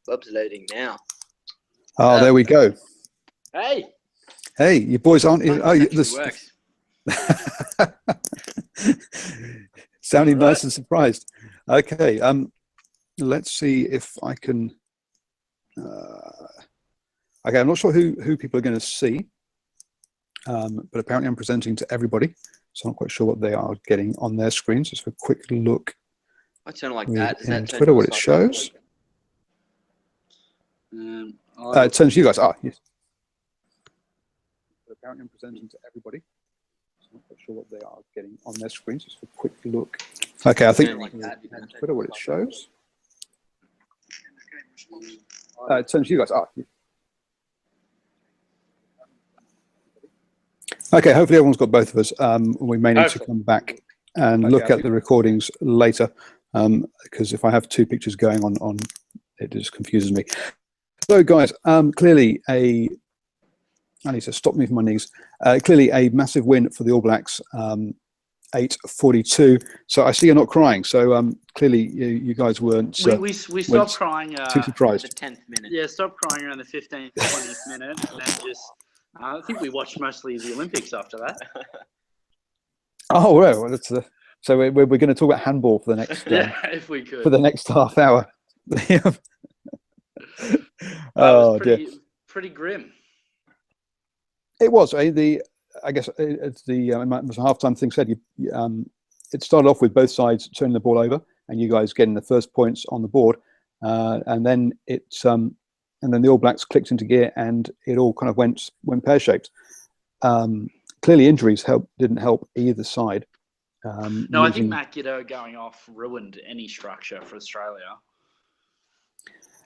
Bob's loading now. Oh, there we go. Hey. Hey, you boys aren't. Works. Sounding nice and surprised. Okay. Let's see if I can. Okay, I'm not sure who people are going to see, but apparently I'm presenting to everybody, so I'm not quite sure what they are getting on their screens. Just a quick look. I turn it like that. Does that turn Twitter what it shows? It turns you guys. Yes. But apparently I'm presenting to everybody, so I'm not quite sure what they are getting on their screens. Just a quick look. Okay, I think Twitter what it shows. It turns you guys. Yes. Okay, hopefully everyone's got both of us. We may need to come back and look at the recordings later, because if I have two pictures going on, it just confuses me. So guys, clearly I need to stop me from my knees. Clearly a massive win for the All Blacks, 8-42. So I see you're not crying. So clearly you guys weren't. We stopped crying. Too surprised. The 10th minute. Yeah, stopped crying around the 15th, 20th minute, and then just. I think we watched mostly the Olympics after that. Oh well, that's so we're going to talk about handball for the next. Yeah, if we could. For the next half hour. Oh dear. Pretty grim. It was. I guess it's the halftime thing said. It started off with both sides turning the ball over, and you guys getting the first points on the board, and then and then the All Blacks clicked into gear, and it all kind of went pear-shaped. Clearly, injuries didn't help either side. No, I think Matt Giddo going off ruined any structure for Australia.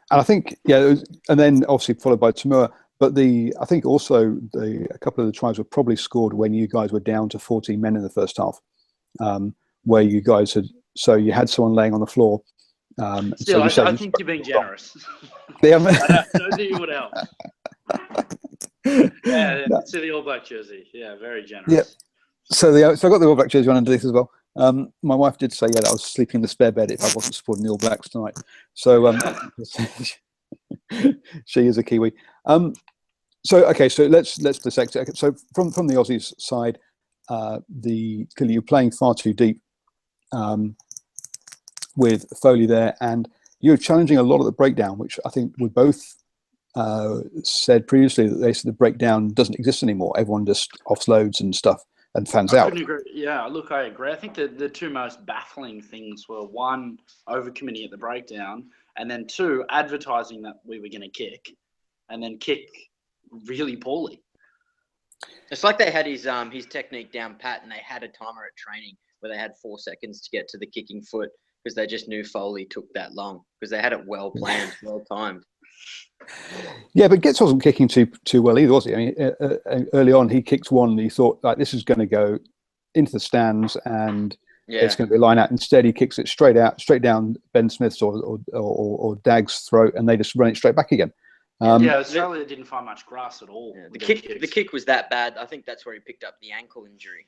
And I think, and then obviously followed by Tamura. But I think also a couple of the tries were probably scored when you guys were down to 14 men in the first half, where you guys you had someone laying on the floor. Still, so I think you're being generous. I don't think you would help. Yeah, to the All Black jersey. Yeah, very generous. Yeah. So I got the All Black jersey on underneath as well. My wife did say, that I was sleeping in the spare bed if I wasn't supporting the All Blacks tonight. So she is a Kiwi. So let's dissect it. So from the Aussies side, clearly you're playing far too deep with Foley there, and you're challenging a lot of the breakdown, which I think we both said previously that the breakdown doesn't exist anymore. Everyone just offloads and stuff and fans out. Yeah, look, I agree. I think the two most baffling things were, one, overcommitting at the breakdown, and then two, advertising that we were going to kick, and then kick really poorly. It's like they had his technique down pat, and they had a timer at training where they had 4 seconds to get to the kicking foot, because they just knew Foley took that long, because they had it well planned, well timed. Yeah, but Gitz wasn't kicking too well either, was he? I mean, early on he kicked one and he thought, like, this is going to go into the stands and it's going to be a line out. Instead, he kicks it straight down Ben Smith's or Dag's throat, and they just run it straight back again. Australia didn't find much grass at all. Yeah, the kick was that bad. I think that's where he picked up the ankle injury.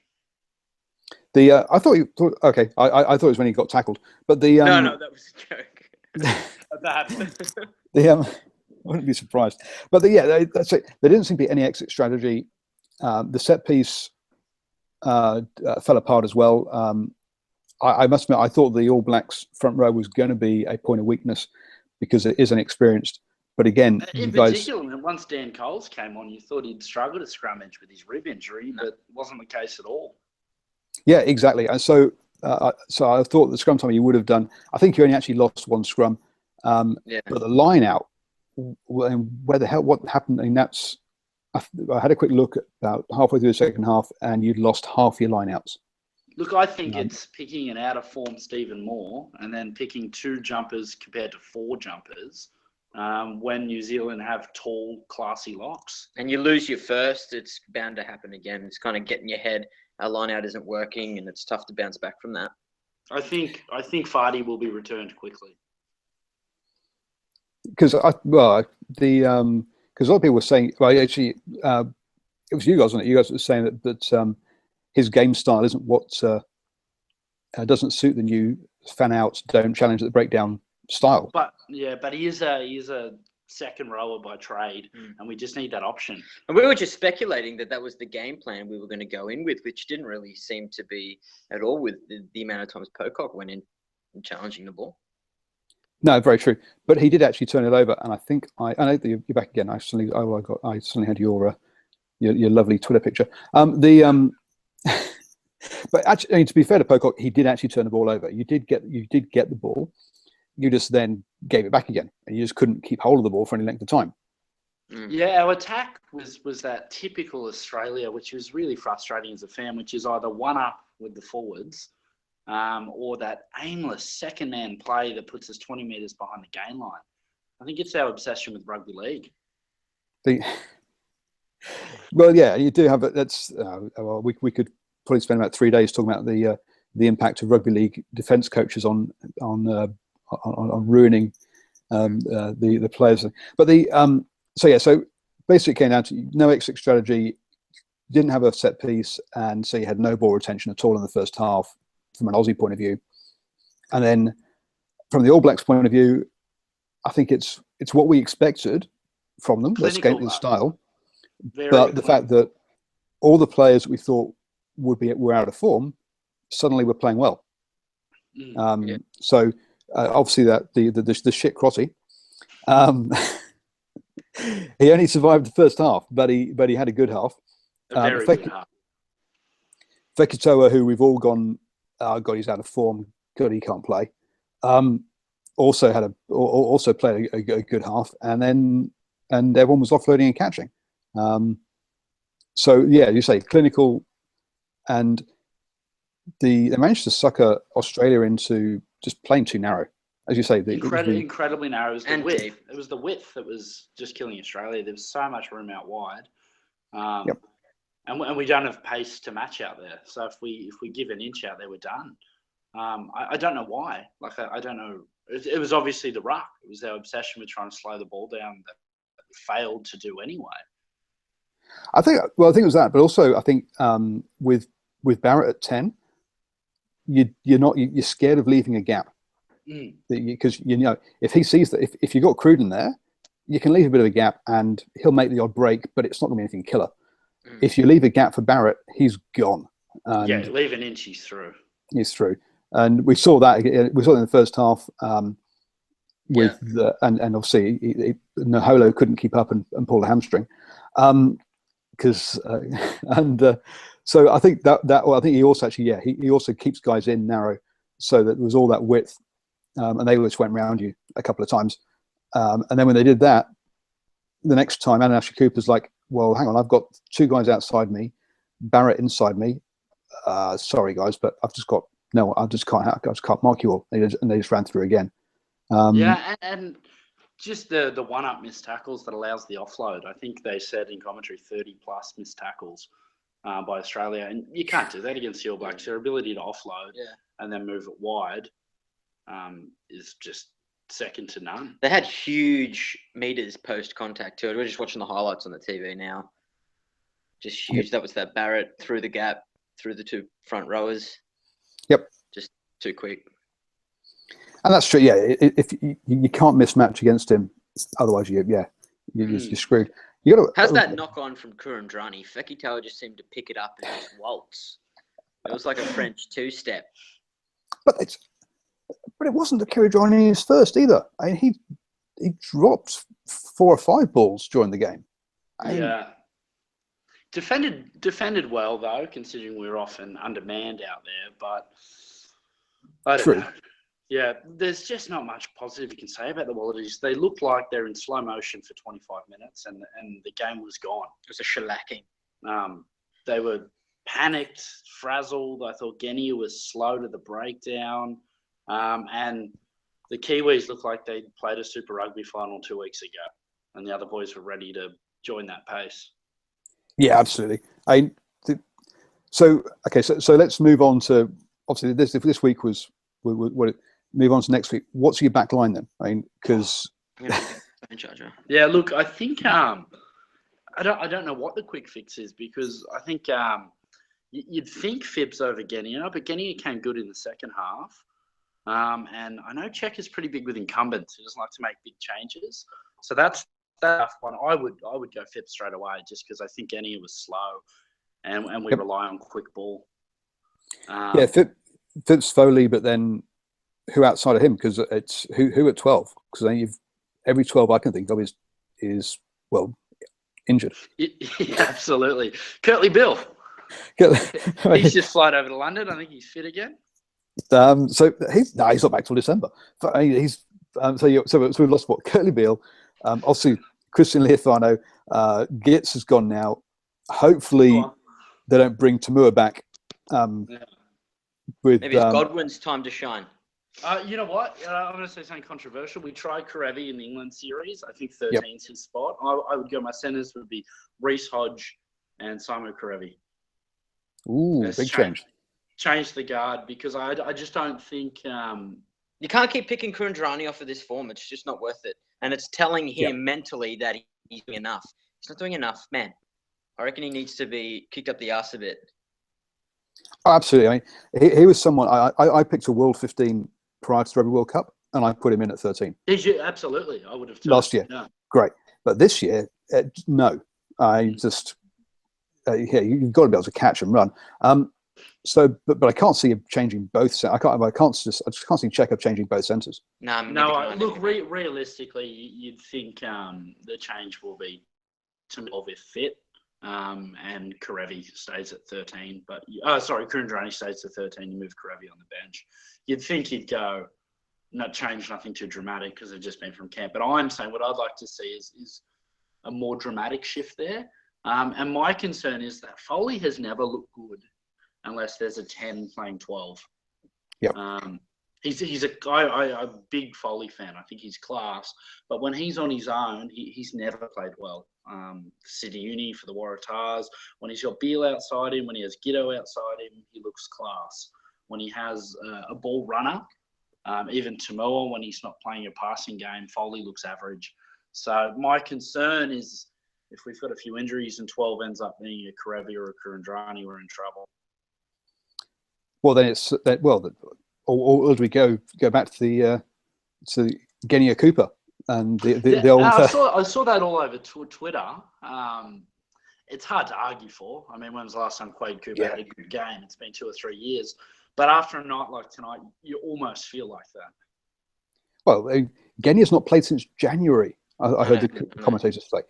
I thought it was when he got tackled, but no, that was a joke. I wouldn't be surprised. But that's it. There didn't seem to be any exit strategy. The set piece fell apart as well. I must admit, I thought the All Blacks front row was going to be a point of weakness because it is inexperienced. But again, in particular, once Dan Coles came on, you thought he'd struggle to scrummage with his rib injury, but it wasn't the case at all. Yeah, exactly. And so I thought the scrum time you would have done. I think you only actually lost one scrum. But the line out, what happened? I mean, I had a quick look at about halfway through the second half, and you'd lost half your line outs. Look, I think it's picking an out of form Stephen Moore and then picking 2 jumpers compared to 4 jumpers when New Zealand have tall, classy locks. And you lose your first, it's bound to happen again. It's kind of getting your head. Our line out isn't working, and it's tough to bounce back from that. I think Fardy will be returned quickly. Because a lot of people were saying, well, actually, it was you guys, wasn't it? You guys were saying that his game style isn't what doesn't suit the new fan out, don't challenge at the breakdown style. But he is a second rower by trade, and we just need that option. And we were just speculating that was the game plan we were going to go in with, which didn't really seem to be at all with the amount of times Pocock went in and challenging the ball. No, very true. But he did actually turn it over, and I think I know that you're back again. I suddenly had your lovely Twitter picture. But actually, to be fair to Pocock, he did actually turn the ball over. You did get the ball. You just then gave it back again, and you just couldn't keep hold of the ball for any length of time. Yeah, our attack was that typical Australia, which was really frustrating as a fan, which is either one up with the forwards, or that aimless second man play that puts us 20 metres behind the gain line. I think it's our obsession with rugby league. Well, yeah, you do have it. That's we could probably spend about 3 days talking about the impact of rugby league defence coaches on ruining the players. But so basically it came down to no exit strategy, didn't have a set piece, and so you had no ball retention at all in the first half from an Aussie point of view. And then from the All Blacks point of view, I think it's what we expected from them. Their skating style, but the fact that all the players that we thought were out of form suddenly were playing well. So obviously that the shit Crotty, he only survived the first half, but he had a good half. Very good half. Fekitoa, who we've all gone, God, he's out of form. God, he can't play. Also played a good half, and everyone was offloading and catching. So yeah, you say clinical, and they managed to sucker Australia into just playing too narrow, as you say. Incredibly narrow. It was the width. Deep. It was the width that was just killing Australia. There was so much room out wide, and we don't have pace to match out there. So if we give an inch out there, we're done. I don't know why. I don't know. It was obviously the ruck. It was our obsession with trying to slow the ball down that failed to do anyway. I think it was that, but also I think with Barrett at 10, you're scared of leaving a gap, because if he sees that if you got Cruden there, you can leave a bit of a gap and he'll make the odd break, but it's not going to be anything killer. If you leave a gap for Barrett, he's gone. Leave an inch, he's through. He's through, and we saw that. We saw it in the first half. And obviously Naholo couldn't keep up and pull the hamstring, so I think I think he also he also keeps guys in narrow, so that there was all that width, and they just went around you a couple of times, and then when they did that, the next time Ananashi Cooper's like, well, hang on, I've got two guys outside me, Barrett inside me. Sorry guys, but I just can't mark you all. And they just ran through again. And just the one-up missed tackles that allows the offload. I think they said in commentary 30 plus missed tackles by Australia, and you can't do that against the All Blacks. Their ability to offload and then move it wide is just second to none. They had huge meters post-contact too. We're just watching the highlights on the TV now. Just huge. That was that Barrett through the gap, through the two front rowers. Yep. Just too quick. And that's true. Yeah, if you can't mismatch against him, otherwise you're screwed. How's that knock on from Kurandrani? Fekitoa just seemed to pick it up and just waltz. It was like a French two-step. But it wasn't the Kurandrani his first either. I mean, he dropped 4 or 5 balls during the game. Defended well though, considering we were often undermanned out there. But I don't know. Yeah, there's just not much positive you can say about the Wallabies. They look like they're in slow motion for 25 minutes, and the game was gone. It was a shellacking. They were panicked, frazzled. I thought Genia was slow to the breakdown, and the Kiwis looked like they played a Super Rugby final 2 weeks ago, and the other boys were ready to join that pace. Yeah, absolutely. So let's move on to, obviously this week was what. Move on to next week. What's your back line then? I mean, because yeah, look, I think I don't know what the quick fix is, because I think you'd think Phibbs over Genia, but Genia came good in the second half. And I know Czech is pretty big with incumbents. He doesn't like to make big changes. So that's that one. I would go Phipps straight away just because I think Enia was slow, and we rely on quick ball. Yeah, Phipps, Foley, but then who outside of him? Because it's who at 12? Because then every 12 I can think of is well injured. Yeah, absolutely. Curtly Bill. He's just flight over to London. I think he's fit again. So he's not back till December. He's so we've lost what? Curtly Beale, obviously Christian Leofano, Gitz has gone now. Hopefully they don't bring Tamua back. With maybe it's Godwin's time to shine. You know what? I'm going to say something controversial. We tried Karevi in the England series. I think 13's his spot. I would go. My centers would be Reece Hodge and Simon Karevi. Ooh, big change. Change the guard because I just don't think you can't keep picking Kurandrani off of this form. It's just not worth it, and it's telling him mentally that he's doing enough. He's not doing enough, man. I reckon he needs to be kicked up the arse a bit. Oh, absolutely. I mean, he was someone I picked a World 15 prior to the Rugby World Cup, and I put him in at 13. Absolutely, I would have too. Last year. Yeah. Great, but this year, no. I just you've got to be able to catch and run. So, but I can't see him changing both. I just can't see Chekhov changing both centres. No. Look, realistically, you'd think the change will be Tamil if fit, and Karevi stays at 13. But Kurandrani stays at 13. You move Karevi on the bench. You'd think he'd go, not change nothing too dramatic because they've just been from camp. But I'm saying what I'd like to see is a more dramatic shift there. And my concern is that Foley has never looked good unless there's a 10 playing 12. Yep. He's a big Foley fan. I think he's class. But when he's on his own, he's never played well. City Uni for the Waratahs. When he's got Beale outside him, when he has Giddo outside him, he looks class. When he has a ball runner, even Tamua, when he's not playing a passing game, Foley looks average. So my concern is if we've got a few injuries and 12 ends up being a Karevi or a Kurandrani, we're in trouble. Well, then it's or do we go back to the Genia Cooper and the old? I saw that all over Twitter. It's hard to argue for. I mean, when was the last time Quade Cooper had a good game? It's been 2 or 3 years. But after a night like tonight, you almost feel like that. Well, Genia's not played since January. I heard the commentators say,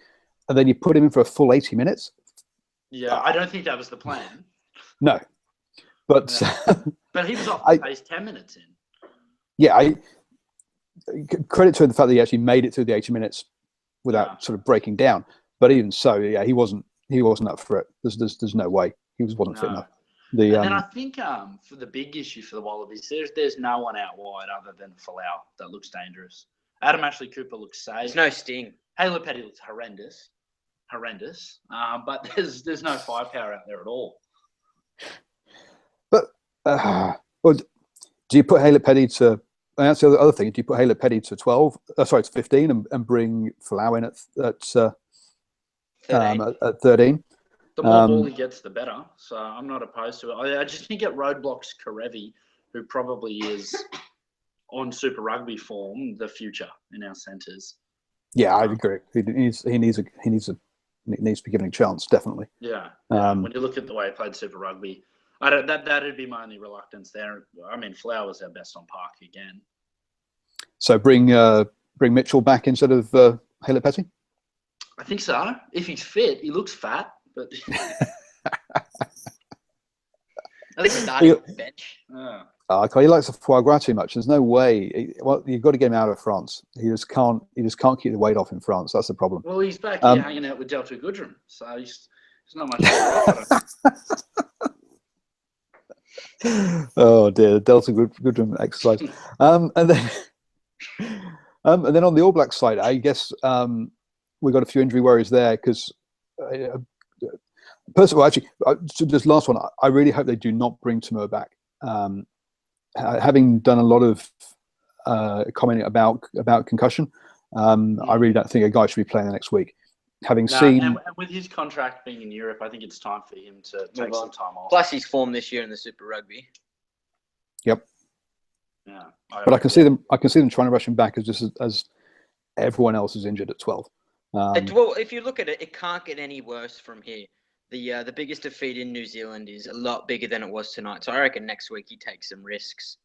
and then you put him in for a full 80 minutes. Yeah, I don't think that was the plan. No. But he was off the pace 10 minutes in. Yeah, I credit to the fact that he actually made it through the 80 minutes without sort of breaking down. But even so, he wasn't up for it. There's no way he wasn't fit enough. And then I think for the big issue for the Wallabies, there's no one out wide other than Folau that looks dangerous. Adam Ashley Cooper looks safe. There's no sting. Haley Petty looks horrendous. But there's no firepower out there at all. But do you put Haley Petty to? That's the other thing. Do you put Haley Petty to 12? To 15, and bring Folau in at 13? The more ball he gets, the better. So I'm not opposed to it. I just think it roadblocks Karevi, who probably is on Super Rugby form, the future in our centres. Yeah, I agree. He needs to be given a chance, definitely. Yeah. When you look at the way he played Super Rugby, that'd be my only reluctance there. I mean, Folau was our best on park again. So bring Mitchell back instead of Haley Petty? I think so. If he's fit, he looks fat, but at least starting on the bench. He likes the foie gras too much. There's no way. You've got to get him out of France. He just can't keep the weight off in France. That's the problem. Well, he's back here hanging out with Delta Goodrum, so there's not much. Oh dear, Delta Goodrum exercise. And then on the All Blacks side, I guess we got a few injury worries there because. Actually, just last one. I really hope they do not bring Tamua back. Having done a lot of commenting about concussion, I really don't think a guy should be playing the next week. Having seen, and with his contract being in Europe, I think it's time for him to take some time off. Plus, his form this year in the Super Rugby. Yep. Yeah. But I can see them. I can see them trying to rush him back as everyone else is injured at 12. Well, if you look at it, it can't get any worse from here. The biggest defeat in New Zealand is a lot bigger than it was tonight. So I reckon next week he takes some risks.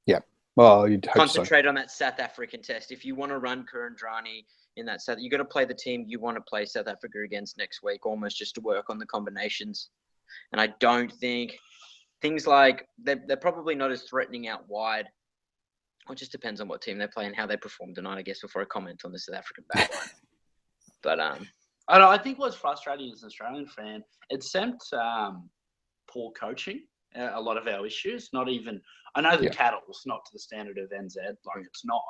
Yeah. Well, you'd hope Concentrate on that South African test. If you want to run Kurandrani in that South, you got to play the team you want to play South Africa against next week, almost just to work on the combinations. And I don't think things like they're probably not as threatening out wide. It just depends on what team they play and how they perform tonight, I guess, before I comment on the South African backline. But I think what's frustrating as an Australian fan, it sent poor coaching. A lot of our issues, not even. I know the Cattle's not to the standard of NZ, like it's not.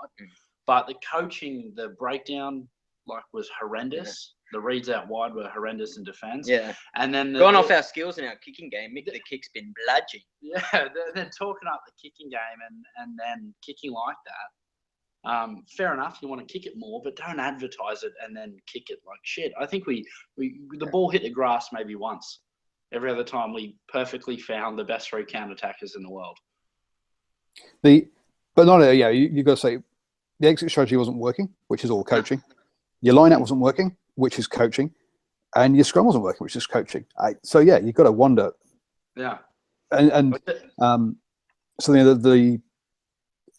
But the coaching, the breakdown, was horrendous. The reads out wide were horrendous in defence. Yeah. And then gone off our skills in our kicking game. Mick, the kick's been bludging. Yeah, they're talking up the kicking game and then kicking like that. Fair enough, you want to kick it more, but don't advertise it and then kick it like shit. I think the ball hit the grass maybe once. Every other time we perfectly found the best 3 counter attackers in the world. But you got to say the exit strategy wasn't working, which is all coaching. Your line out wasn't working, which is coaching, and your scrum wasn't working, which is coaching. So you've got to wonder. Yeah. And so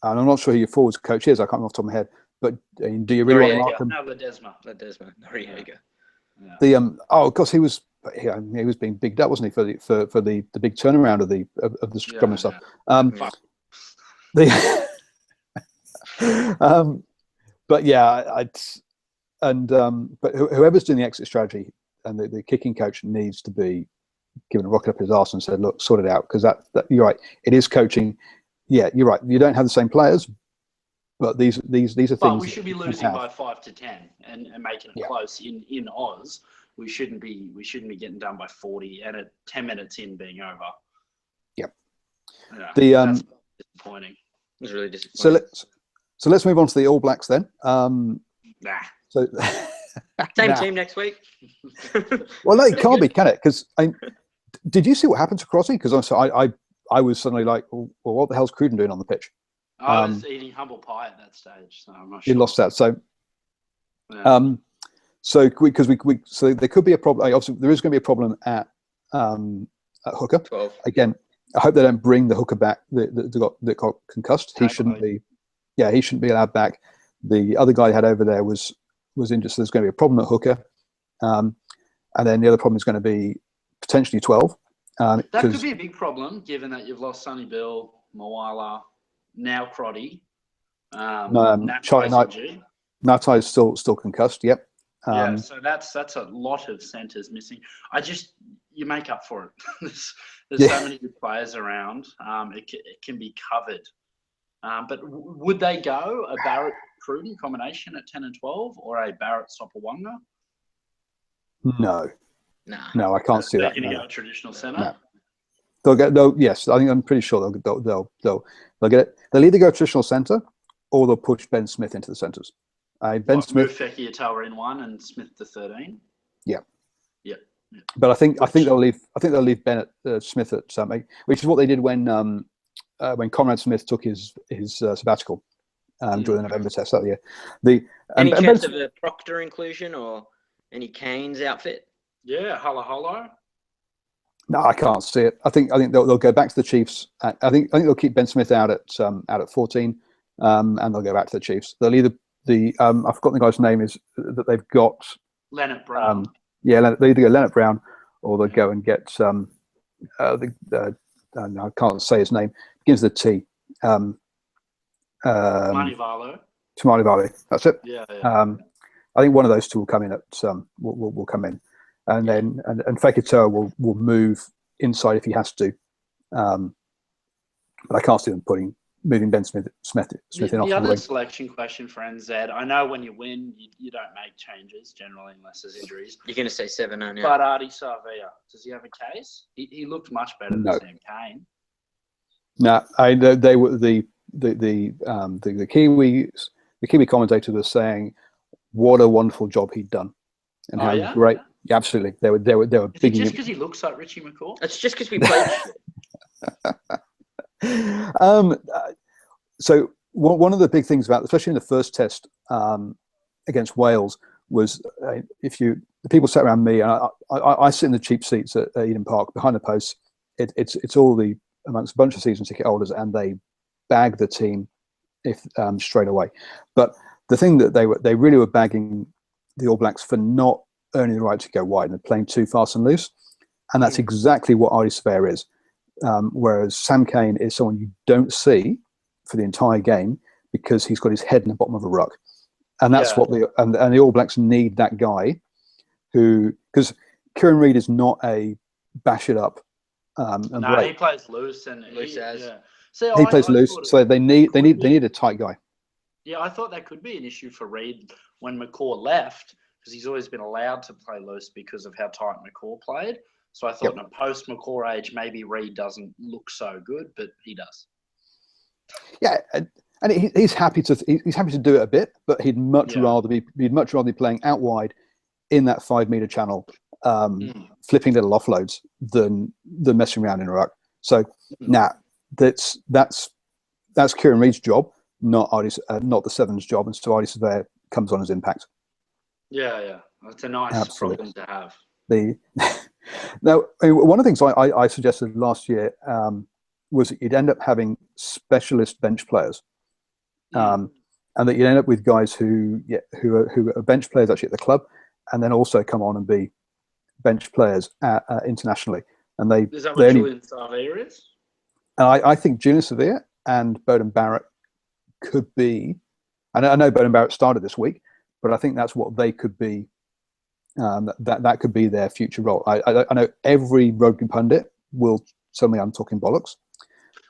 and I'm not sure who your forwards coach is. I can't remember off the top of my head. But do you really want to mark him? Ledesma. Noriega. Yeah. Of course he was being bigged up, wasn't he, for the big turnaround of the scrum and stuff. But whoever's doing the exit strategy and the kicking coach needs to be given a rocket up his arse and said, look, sort it out, because that you're right, it is coaching. Yeah, you're right, you don't have the same players, but these are things. But we should be losing by 5 to 10 and making it close in Oz. We shouldn't be getting done by 40 and at 10 minutes in being over. Yep. Yeah, that's disappointing. It was really disappointing. So let's move on to the All Blacks then. So same team next week. Well, no, it can't be, can it? Because did you see what happened to Crosby? Because I was suddenly like, well, what the hell's Cruden doing on the pitch? I was eating humble pie at that stage, so I'm not sure. He lost that. So, so there could be a problem. Obviously, there is going to be a problem at hooker. 12. Again, I hope they don't bring the hooker back that got concussed. He shouldn't be. Yeah, he shouldn't be allowed back. The other guy they had over there was injured, so there's going to be a problem at hooker. And then the other problem is going to be potentially 12. That could be a big problem, given that you've lost Sonny Bill, Moala, now Crotty. Charlie Natai is still concussed. Yep. So that's a lot of centres missing. You make up for it. there's so many good players around. It can be covered. But would they go a Barrett-Cruden combination at 10 and 12, or a Barrett-Sopawanga? No. Nah. No, I can't see that. They're going to go a traditional centre? No. Yes, I think I'm pretty sure they'll get it. They'll either go traditional centre, or they'll push Ben Smith into the centres. Ben Smith. Move Feki Atawa in 1 and Smith to 13. Yeah. Yeah. But I think they'll leave. I think they'll leave Bennett Smith at which is what they did when Conrad Smith took his sabbatical during the November test that year. Any chance of a Proctor inclusion or any Kane's outfit? Yeah, Holo. No, I can't see it. I think they'll go back to the Chiefs. I think they'll keep Ben Smith out at 14, and they'll go back to the Chiefs. They'll either I've forgotten the guy's name is that they've got. Leonard Brown. They either go Leonard Brown or they'll go and get I can't say his name. Begins with a T. Manivalo. Tamale. That's it. Yeah. I think one of those two will come in will come in, and then and Fekitoa will move inside if he has to. But I can't see them moving Ben Smith in off the other wing. selection question for NZ. I know when you win, you don't make changes generally unless there's injuries. You're going to say 7, aren't you? But Artie Savia, does he have a case? He looked much better than Sam Cane. No, they were the Kiwi commentator was saying what a wonderful job he'd done and how great. Yeah, absolutely, they were Is it bigging just because he looks like Richie McCaw? It's just because we played. So one of the big things about, especially in the first test against Wales, was the people sat around me, and I sit in the cheap seats at Eden Park behind the posts. It's all amongst a bunch of season ticket holders, and they bag the team straight away. But the thing that they really were bagging the All Blacks for not earning the right to go wide and playing too fast and loose, and that's exactly what Artie Surveyor is. Whereas Sam Cane is someone you don't see for the entire game because he's got his head in the bottom of a ruck, and that's what the All Blacks need, that guy who, because Kieran Reid is not a bash it up. No, he plays loose and loose as. Yeah. See, he plays loose, so they need a tight guy. Yeah, I thought that could be an issue for Reid when McCaw left, because he's always been allowed to play loose because of how tight McCaw played. So I thought in a post McCaw age, maybe Reid doesn't look so good, but he does. Yeah, and he's happy to do it a bit, but he'd much rather be playing out wide in that 5 meter channel, flipping little offloads than messing around in a ruck. So that's Kieran Reid's job, not the Sevens job, and so Artie Surveyor comes on as impact. Yeah, that's a nice problem to have. Now, one of the things I suggested last year was that you'd end up having specialist bench players, and that you'd end up with guys who are bench players actually at the club, and then also come on and be bench players internationally. And is that what Julian Savea is? I think Julian Savea and Beauden Barrett could be. I know Beauden Barrett started this week, but I think that's what they could be. That could be their future role. I know every rugby pundit will tell me I'm talking bollocks.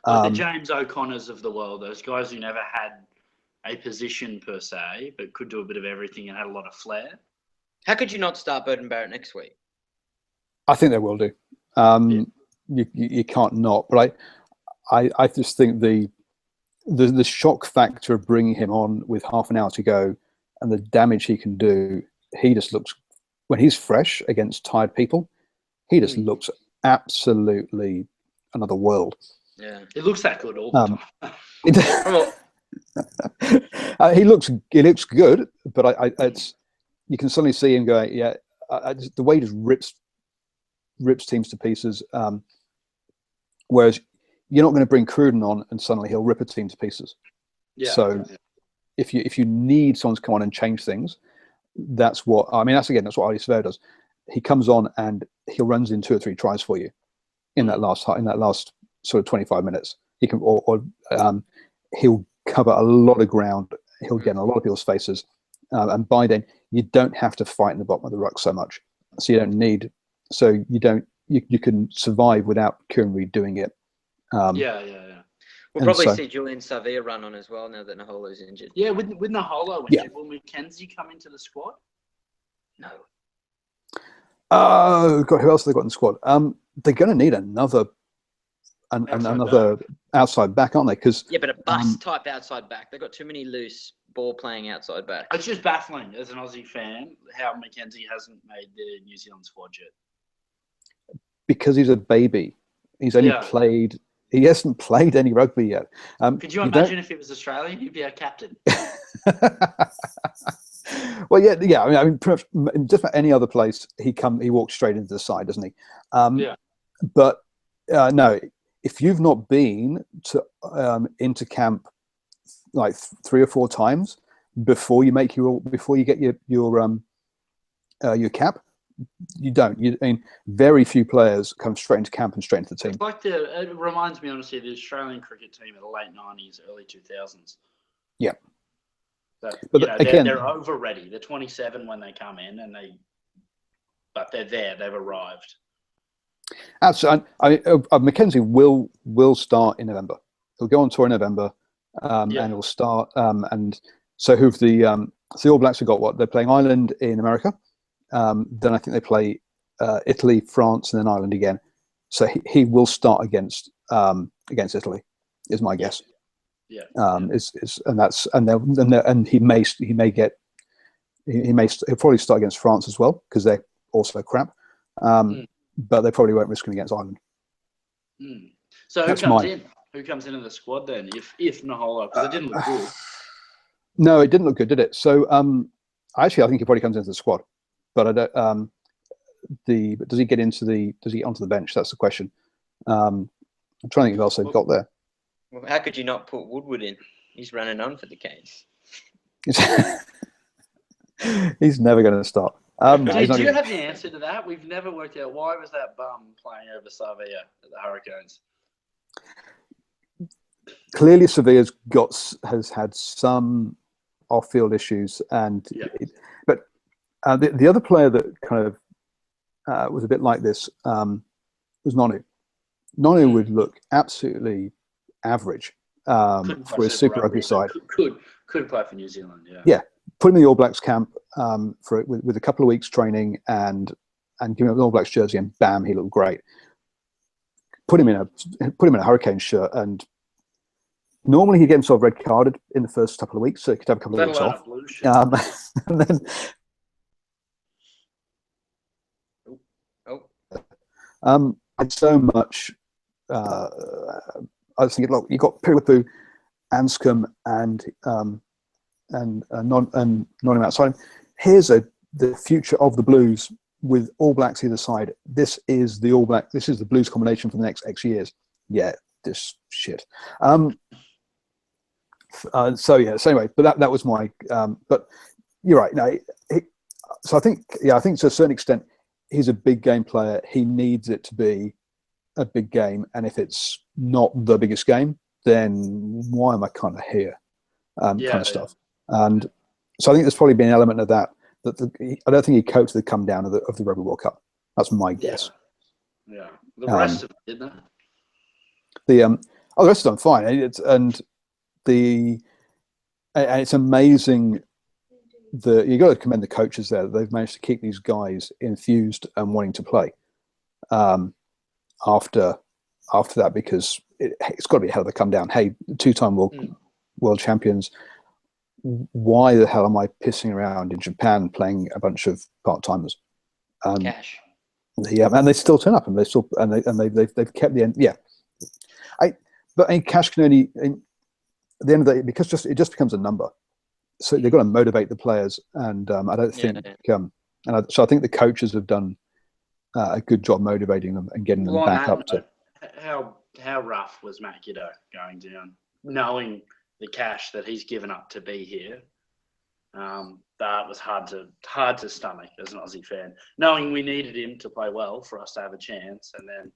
Like the James O'Connors of the world, those guys who never had a position per se, but could do a bit of everything and had a lot of flair. How could you not start Beauden Barrett next week? I think they will do. You can't not. But I just think the shock factor of bringing him on with half an hour to go and the damage he can do, he just looks, when he's fresh against tired people, he just looks absolutely another world. Yeah, he looks that good all the time. He looks good, but you can suddenly see him going, the way he just rips teams to pieces. Whereas you're not going to bring Cruden on and suddenly he'll rip a team to pieces. Yeah. So if you need someone to come on and change things, that's what Artie Surveyor does. He comes on and he runs in 2 or 3 tries for you in that last sort of 25 minutes. He can he'll cover a lot of ground. He'll get in a lot of people's faces, and by then you don't have to fight in the bottom of the ruck so much. So you don't need. So you don't. You can survive without Kieran Reid doing it. We'll probably see Julian Savea run on as well now that Naholo's injured. Yeah, with Naholo injured, will Mackenzie come into the squad? No. Oh God, who else have they got in the squad? They're going to need another outside back, aren't they? But a bus type outside back. They've got too many loose ball playing outside back. It's just baffling as an Aussie fan how Mackenzie hasn't made the New Zealand squad yet. Because he's a baby. He's only played. He hasn't played any rugby yet. Could you imagine if he was Australian, he'd be our captain? Well, yeah. I mean, pretty much just about any other place, he walks straight into the side, doesn't he? But no, if you've not been to into camp like 3 or 4 times before you get your cap, you don't. I mean, very few players come straight into camp and straight into the team. It's like it reminds me, honestly, of the Australian cricket team of the late 90s, early 2000s. Yeah. But they're over ready. They're 27 when they come in, but they're there. They've arrived. Absolutely. Mackenzie will start in November. He'll go on tour in November, and he'll start. And so the All Blacks have got what? They're playing Ireland in America. Then I think they play Italy, France, and then Ireland again. So he will start against Italy, is my guess. Yeah. And he'll probably start against France as well because they're also crap. But they probably won't risk him against Ireland. So who Who comes into the squad then? If Nahola, because it didn't look good. No, it didn't look good, did it? So actually, I think he probably comes into the squad, but I don't. But does he get into does he get onto the bench? That's the question. I'm trying to think who else they've got there. Well, how could you not put Woodward in? He's running on for the Canes. He's never going to start. Do you have the answer to that? We've never worked out why was that bum playing over Sevilla at the Hurricanes. Clearly, Sevilla's has had some off-field issues, and but the other player that kind of was a bit like this was Nonu. Nonu would look absolutely average for his Super Rugby side. Could play for New Zealand. Yeah. Put him in the All Blacks camp with a couple of weeks training and give him an All Blacks jersey, and bam, he looked great. Put him in a Hurricane shirt, and normally he'd get himself red carded in the first couple of weeks, so he could have a couple of weeks off. And then, I'd so much. I was thinking, look, you got Piripu, Anscombe, and non outside him. Here's the future of the Blues with All Blacks either side. This is the All Black. This is the Blues combination for the next X years. Yeah, this shit. So anyway, but that was my. But you're right. No, so I think to a certain extent, he's a big game player. He needs it to be a big game, and if it's not the biggest game, then why am I kind of here? Kind of stuff. And so I think there's probably been an element of that. I don't think he coped with the come down of the Rugby World Cup. That's my guess. Yeah. The rest of it, didn't it? The rest of them fine. And it's amazing that you got to commend the coaches there. They've managed to keep these guys infused and wanting to play after that, because it's got to be a hell of a come down. Hey, two-time world champions. Why the hell am I pissing around in Japan playing a bunch of part-timers? Cash. Yeah, and they still turn up, and they've kept the end. Yeah, but cash can only at the end of the day, because it just becomes a number. So they've got to motivate the players, and I don't think. So I think the coaches have done a good job motivating them and getting them back up to. How rough was Matt Giddo going down, knowing the cash that he's given up to be here? That was hard to stomach as an Aussie fan, knowing we needed him to play well for us to have a chance, and then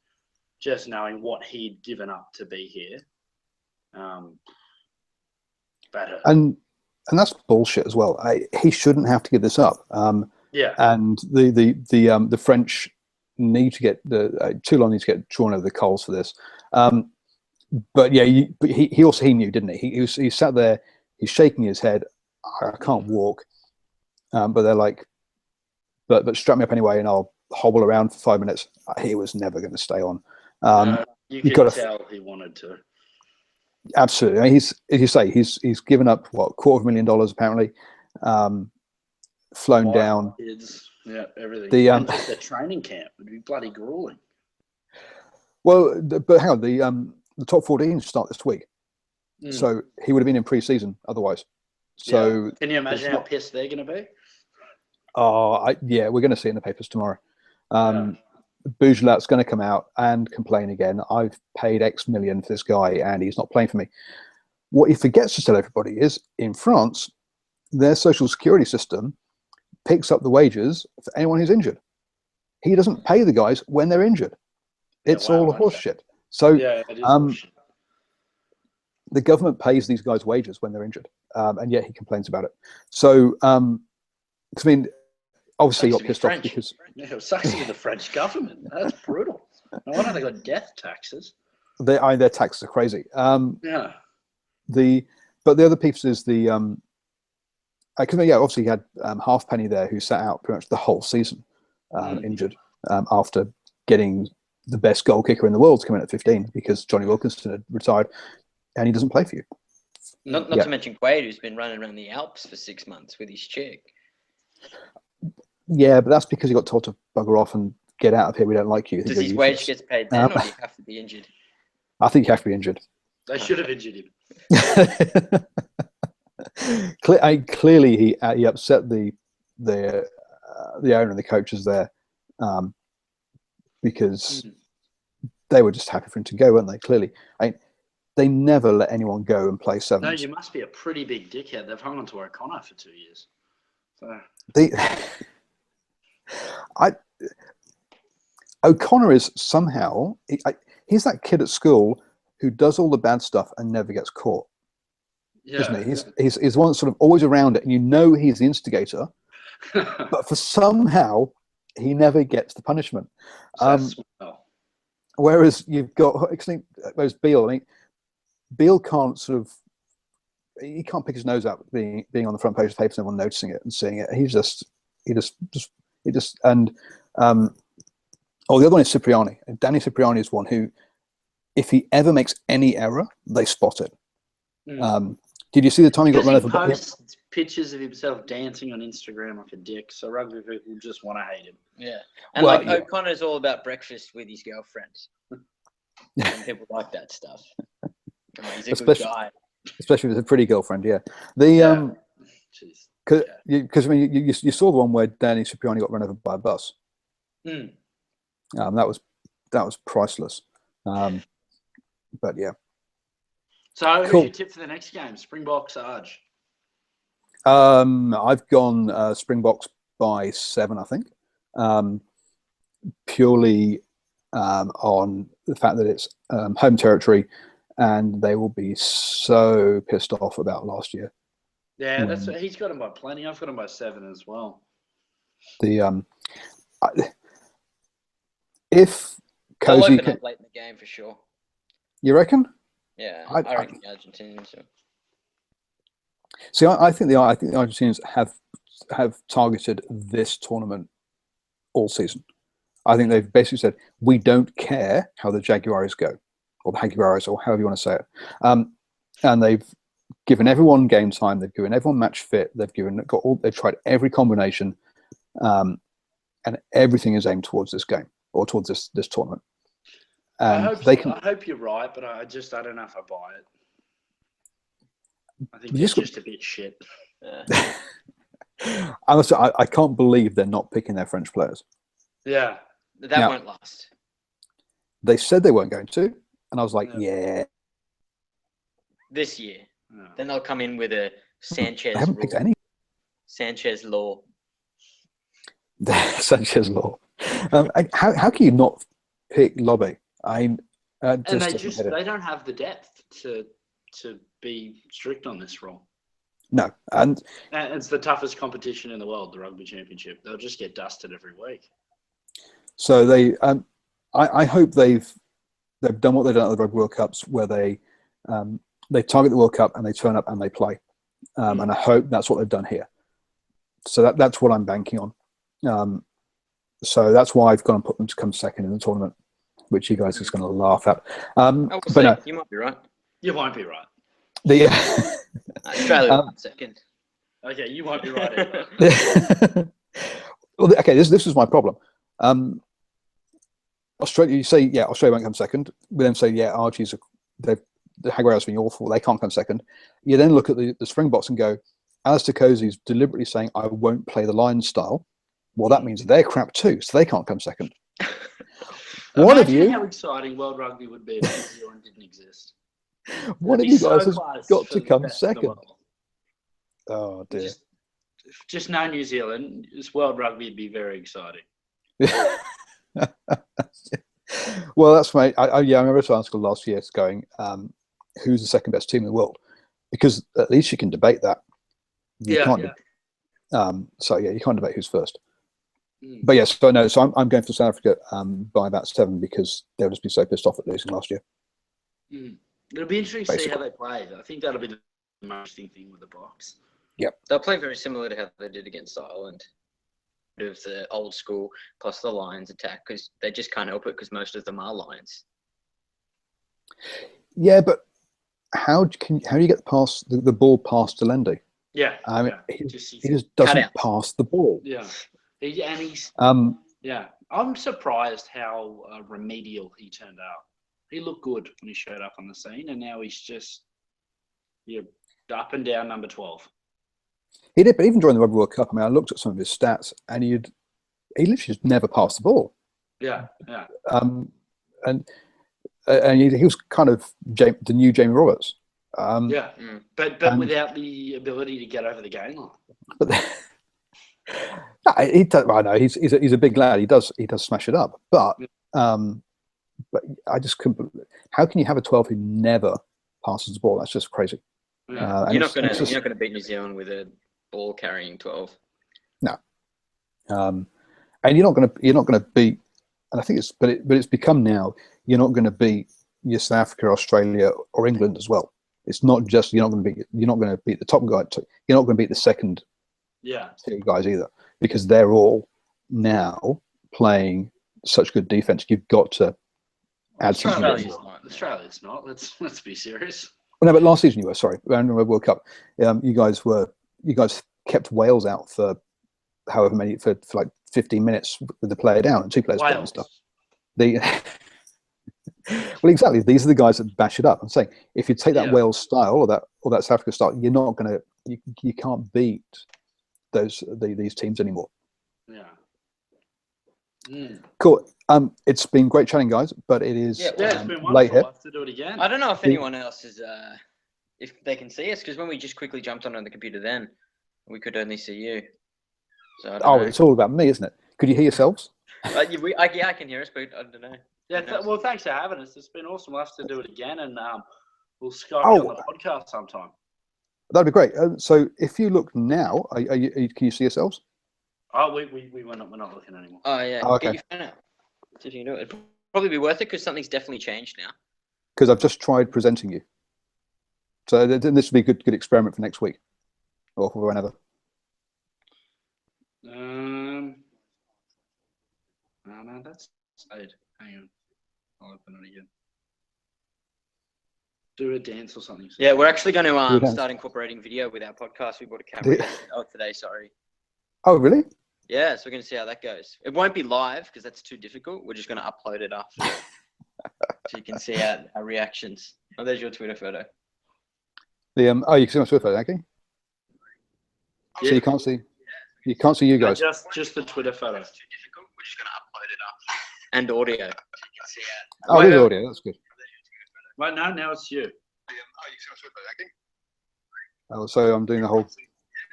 just knowing what he'd given up to be here. Better. And that's bullshit as well. He shouldn't have to give this up. And the French need to get Toulon needs to get drawn over the coals for this. But yeah, he knew, didn't he? He sat there, he's shaking his head. I can't walk, but they're like, but strap me up anyway, and I'll hobble around for 5 minutes. He was never going to stay on. You could tell he wanted to. Absolutely, I mean, as you say, he's given up what, $250,000 apparently, flown down. Kids, yeah, everything. The training camp would be bloody grueling. Well, but hang on, the top 14 start this week, so he would have been in pre-season otherwise. So can you imagine how pissed they're going to be? We're going to see it in the papers tomorrow. Bougelat's going to come out and complain again. I've paid X million for this guy and he's not playing for me. What he forgets to tell everybody is, in France, their social security system picks up the wages for anyone who's injured. He doesn't pay the guys when they're injured. It's all a horse shit. So the government pays these guys wages when they're injured, and yet he complains about it. So, I mean, obviously he got pissed off because it sucks to be the French government. That's brutal. No wonder they got death taxes. Their taxes are crazy. But the other piece is obviously he had Halfpenny there, who sat out pretty much the whole season, injured, after getting the best goal kicker in the world to come in at 15 because Johnny Wilkinson had retired, and he doesn't play for you. Not to mention Quaid, who's been running around the Alps for 6 months with his chick. Yeah, but that's because he got told to bugger off and get out of here. We don't like you. Does his wage get paid then, or do you have to be injured? I think you have to be injured. They should have injured him. Clearly, he upset the owner and the coaches there, because they were just happy for him to go, weren't they? Clearly, they never let anyone go and play sevens. No, you must be a pretty big dickhead. They've hung on to O'Connor for 2 years. So. O'Connor is somehow he's that kid at school who does all the bad stuff and never gets caught, isn't he? He's one that's sort of always around it, and you know he's the instigator, but for somehow he never gets the punishment. Whereas you've got Beale. I mean, Beale can't he can't pick his nose out being on the front page of the paper and everyone noticing it and seeing it. He just and the other one is Cipriani. And Danny Cipriani is one who, if he ever makes any error, they spot it. Did you see the time he got run over? He posts pictures of himself dancing on Instagram like a dick, so rugby people just want to hate him. Yeah, and O'Connor's all about breakfast with his girlfriend. And people like that stuff. He's a good guy. Especially with a pretty girlfriend, yeah. Because I mean, you saw the one where Danny Cipriani got run over by a bus. That was priceless. But yeah. So who's your tip for the next game? Springboks, Sarge? I've gone Springboks by 7, I think. Purely on the fact that it's home territory, and they will be so pissed off about last year. Yeah, he's got him by plenty. I've got him by 7 as well. If They'll Cozy open up late in the game for sure. You reckon? Yeah, I reckon the Argentinians. See, I think the Argentinians have targeted this tournament all season. I think they've basically said, we don't care how the Jaguares go, or the Jaguares, or however you want to say it. And they've given everyone game time. They've given everyone match fit. They've tried every combination, and everything is aimed towards this game or towards this tournament. And I hope you're right, but I don't know if I buy it. I think it's just a bit shit. Honestly, I can't believe they're not picking their French players. Yeah. That won't last. They said they weren't going to, and I was like, yeah. This year. No. Then they'll come in with a Sanchez I haven't picked any. Sanchez law. Sanchez law. How can you not pick Lobby? And they don't have the depth to be strict on this role. No, and it's the toughest competition in the world, the Rugby Championship. They'll just get dusted every week. So they, I hope they've done what they've done at the Rugby World Cups, where they target the World Cup and they turn up and they play, and I hope that's what they've done here. So that's what I'm banking on. So that's why I've gone and put them to come second in the tournament, which you guys are just going to laugh at. But no, you might be right. You won't be right. Australia won second. Okay, you won't be right either. Well, okay, this is my problem. Australia, you say, yeah, Australia won't come second. We then say, yeah, Archie's, the Jaguares have been awful. They can't come second. You then look at the Springboks and go, Alistair Cozy's deliberately saying, I won't play the Lions style. Well, that means they're crap too, so they can't come second. One of you, how exciting World Rugby would be if New Zealand didn't exist. One of you guys has got to come second. Oh dear! Just know New Zealand. This World Rugby would be very exciting. Well, that's right. I remember this article last year. It's going, who's the second best team in the world? Because at least you can debate that. You can't. So yeah, you can't debate who's first. But yes, so no. So I'm going for South Africa by about 7 because they'll just be so pissed off at losing last year. It'll be interesting to see how they play. I think that'll be the most interesting thing with the Box. Yep. They'll play very similar to how they did against Ireland. Of the old school plus the Lions attack, because they just can't help it because most of them are Lions. Yeah, but how do you get past the ball past Delendi? Yeah, I mean, he just doesn't pass the ball. Yeah, he's I'm surprised how remedial he turned out. he looked good when he showed up on the scene, and now he's just up and down number 12. He did, but even during the Rugby World Cup, I mean, I looked at some of his stats, and he literally just never passed the ball. Yeah. And he was kind of the new Jamie Roberts. But without the ability to get over the game line. But he does. I know he's a big lad. He does smash it up. But I just couldn't. How can you have a 12 who never passes the ball? That's just crazy. Yeah. You're not gonna beat New Zealand with a ball carrying 12. No. And you're not gonna beat. And I think it's become now. You're not going to beat your South Africa, Australia, or England as well. It's not just you're not going to beat the top guy. You're not going to beat the second tier guys either, because they're all now playing such good defense. You've got to add something. Australia's not. Let's be serious. Well, no, but last season you were. Sorry, around the World Cup, you guys kept Wales out for however many for like 15 minutes with the player down and 2 players down and stuff. Well, exactly. These are the guys that bash it up. I'm saying if you take that Wales style or that South Africa style, you're not gonna. You can't beat these teams anymore. Yeah. Cool. It's been great chatting, guys, but it is it's been late here. We'll have to do it again. I don't know if anyone else is if they can see us, because when we just quickly jumped on the computer, then we could only see you. So I don't know. It's all about me, isn't it? Could you hear yourselves? I can hear us, but I don't know. Yeah, well, thanks for having us. It's been awesome. We'll have to do it again, and we'll Skype you on the podcast sometime. That'd be great. So if you look now, can you see yourselves? Oh, we're not looking anymore. Oh yeah. Oh, okay. Get your phone out. See if you can do it. It'd probably be worth it because something's definitely changed now. Because I've just tried presenting you. So this would be a good experiment for next week, or for whenever. No, that's stayed. Hang on. I'll open it again. Do a dance or something. Yeah, we're actually going to start incorporating video with our podcast. We bought a camera today, sorry. Oh, really? Yeah, so we're going to see how that goes. It won't be live because that's too difficult. We're just going to upload it after. So you can see our reactions. Oh, there's your Twitter photo. You can see my Twitter photo, okay? Yeah. So you can't see you guys. No, just the Twitter photo. That's too difficult. We're just going to upload it after. And audio. So you can see there's audio. That's good. Right now it's you. You can see my Twitter photo, okay? Oh, so I'm doing the whole.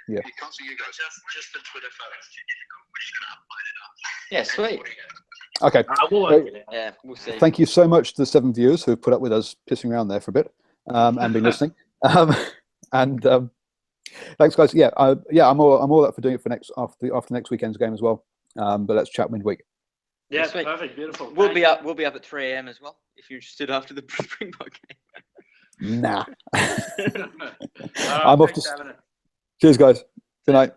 Yeah. You can't see you guys. Just the Twitter photo. It's too difficult. We're just going to upload it after. Yeah, sweet. Okay. We'll work it out. Yeah, we'll see. Thank you so much to the 7 viewers who have put up with us pissing around there for a bit and been listening. Thanks, guys. I'm all up for doing it for after next weekend's game as well. But let's chat midweek. Yeah, Sweet. perfect, beautiful. We'll be up at 3 a.m. as well if you're interested after the Springbok game. Nah. I'm off to. Cheers, guys. Good night.